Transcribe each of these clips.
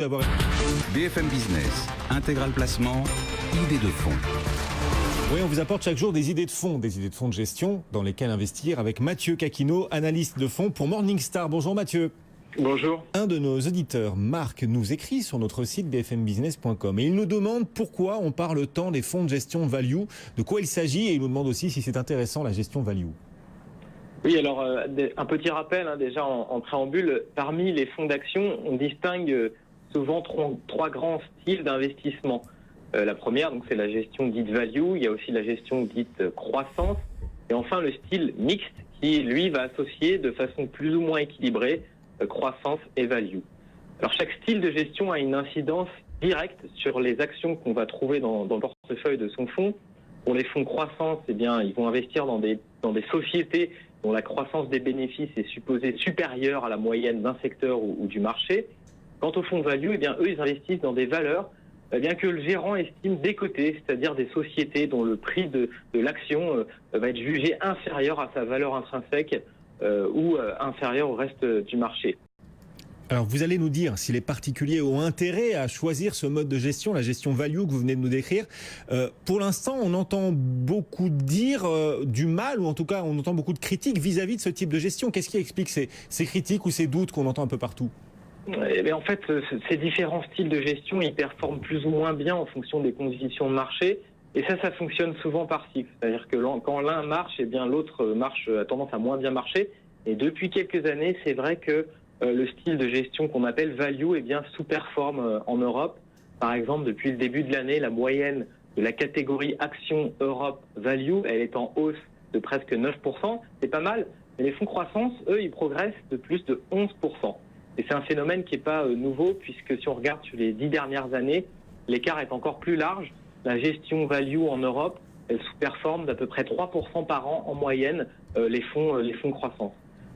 BFM Business, Intégral Placement, idées de fonds. Oui, on vous apporte chaque jour des idées de fonds de gestion dans lesquelles investir avec Mathieu Caquino, analyste de fonds pour Morningstar. Bonjour Mathieu. Bonjour. Un de nos auditeurs, Marc, nous écrit sur notre site bfmbusiness.com et il nous demande pourquoi on parle tant des fonds de gestion value, de quoi il s'agit, et il nous demande aussi si c'est intéressant la gestion value. Oui, alors un petit rappel déjà en préambule, parmi les fonds d'action, on distingue souvent trois grands styles d'investissement. La première, donc, c'est la gestion dite value, il y a aussi la gestion dite croissance, et enfin le style mixte qui, lui, va associer de façon plus ou moins équilibrée croissance et value. Alors chaque style de gestion a une incidence directe sur les actions qu'on va trouver dans le portefeuille de son fonds. Pour les fonds de croissance, eh bien, ils vont investir dans des sociétés dont la croissance des bénéfices est supposée supérieure à la moyenne d'un secteur ou du marché. Quant aux fonds de value, eh bien, eux, ils investissent dans des valeurs bien que le gérant estime décotées, c'est-à-dire des sociétés dont le prix de l'action va être jugé inférieur à sa valeur intrinsèque ou inférieur au reste du marché. Alors vous allez nous dire si les particuliers ont intérêt à choisir ce mode de gestion, la gestion value que vous venez de nous décrire. Pour l'instant, on entend beaucoup dire du mal, ou en tout cas on entend beaucoup de critiques vis-à-vis de ce type de gestion. Qu'est-ce qui explique ces critiques ou ces doutes qu'on entend un peu partout ? En fait, ces différents styles de gestion, ils performent plus ou moins bien en fonction des conditions de marché. Et ça fonctionne souvent par cycle. C'est-à-dire que quand l'un marche, eh bien l'autre a tendance à moins bien marcher. Et depuis quelques années, c'est vrai que le style de gestion qu'on appelle value, eh bien, sous-performe en Europe. Par exemple, depuis le début de l'année, la moyenne de la catégorie Action Europe Value, elle est en hausse de presque 9%. C'est pas mal. Mais les fonds croissance, eux, ils progressent de plus de 11%. Et c'est un phénomène qui n'est pas nouveau, puisque si on regarde sur les 10 dernières années, l'écart est encore plus large. La gestion value en Europe, elle sous-performe d'à peu près 3% par an en moyenne les fonds croissance.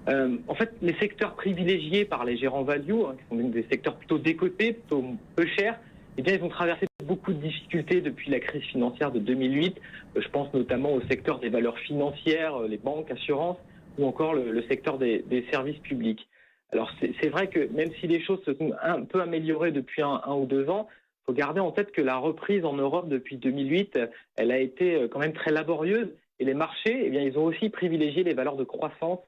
En fait, les secteurs privilégiés par les gérants value, qui sont des secteurs plutôt décotés, plutôt peu chers, eh bien, ils ont traversé beaucoup de difficultés depuis la crise financière de 2008. Je pense notamment au secteur des valeurs financières, les banques, assurances, ou encore le secteur des services publics. Alors, c'est vrai que même si les choses se sont un peu améliorées depuis un ou 2 ans, il faut garder en tête que la reprise en Europe depuis 2008, elle a été quand même très laborieuse. Et les marchés, eh bien, ils ont aussi privilégié les valeurs de croissance,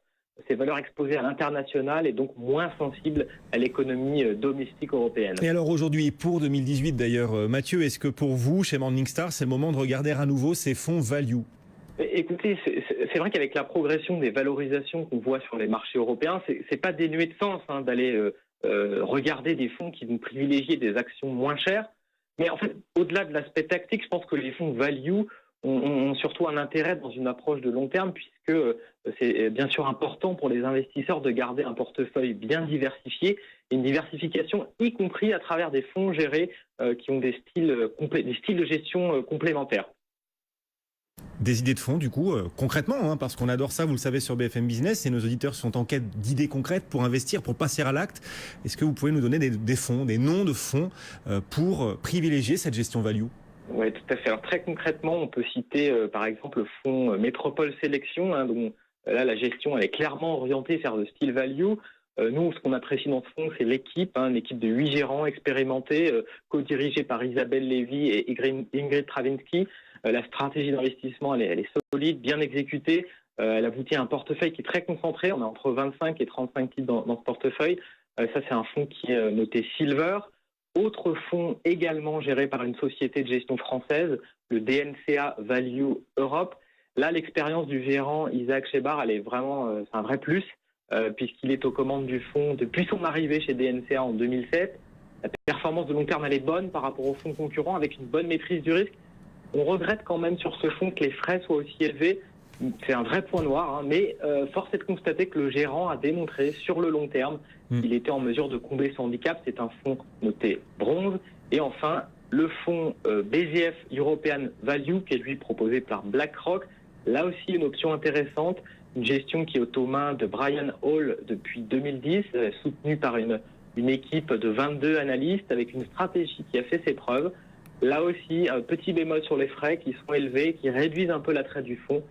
ces valeurs exposées à l'international et donc moins sensibles à l'économie domestique européenne. Et alors aujourd'hui, pour 2018 d'ailleurs, Mathieu, est-ce que pour vous, chez Morningstar, c'est le moment de regarder à nouveau ces fonds value ? Écoutez, c'est vrai qu'avec la progression des valorisations qu'on voit sur les marchés européens, c'est pas dénué de sens d'aller regarder des fonds qui vont privilégier des actions moins chères. Mais en fait, au-delà de l'aspect tactique, je pense que les fonds value ont surtout un intérêt dans une approche de long terme, puisque c'est bien sûr important pour les investisseurs de garder un portefeuille bien diversifié, et une diversification y compris à travers des fonds gérés qui ont des styles de gestion complémentaires. Des idées de fonds, du coup, concrètement, parce qu'on adore ça, vous le savez, sur BFM Business, et nos auditeurs sont en quête d'idées concrètes pour investir, pour passer à l'acte. Est-ce que vous pouvez nous donner des fonds, des noms de fonds pour privilégier cette gestion value ? Oui, tout à fait. Alors très concrètement, on peut citer par exemple le fonds Métropole Sélection, dont là la gestion elle est clairement orientée vers le style value. Nous, ce qu'on apprécie dans ce fonds, c'est l'équipe, une équipe de 8 gérants expérimentés, co-dirigée par Isabelle Lévy et Ingrid Travinsky. La stratégie d'investissement, elle est solide, bien exécutée. Elle aboutit à un portefeuille qui est très concentré. On a entre 25 et 35 titres dans ce portefeuille. Ça, c'est un fonds qui est noté Silver. Autre fonds également géré par une société de gestion française, le DNCA Value Europe. Là, l'expérience du gérant Isaac Chebar, elle est vraiment, c'est un vrai plus, puisqu'il est aux commandes du fonds depuis son arrivée chez DNCA en 2007. La performance de long terme, elle est bonne par rapport aux fonds concurrents, avec une bonne maîtrise du risque. On regrette quand même sur ce fonds que les frais soient aussi élevés. C'est un vrai point noir, mais force est de constater que le gérant a démontré sur le long terme qu'il était en mesure de combler son handicap. C'est un fonds noté bronze. Et enfin, le fonds BGF European Value, qui est lui proposé par BlackRock. Là aussi, une option intéressante, une gestion qui est aux mains de Brian Hall depuis 2010, soutenue par une équipe de 22 analystes avec une stratégie qui a fait ses preuves. Là aussi, un petit bémol sur les frais qui sont élevés, qui réduisent un peu l'attrait du fonds.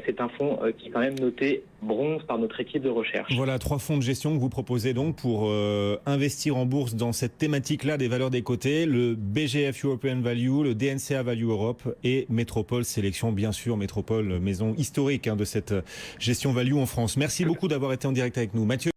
c'est un fonds qui est quand même noté bronze par notre équipe de recherche. Voilà, 3 fonds de gestion que vous proposez donc pour investir en bourse dans cette thématique-là des valeurs des côtés, le BGF European Value, le DNCA Value Europe et Métropole Sélection, bien sûr, Métropole, maison historique de cette gestion value en France. Merci beaucoup d'avoir été en direct avec nous. Mathieu.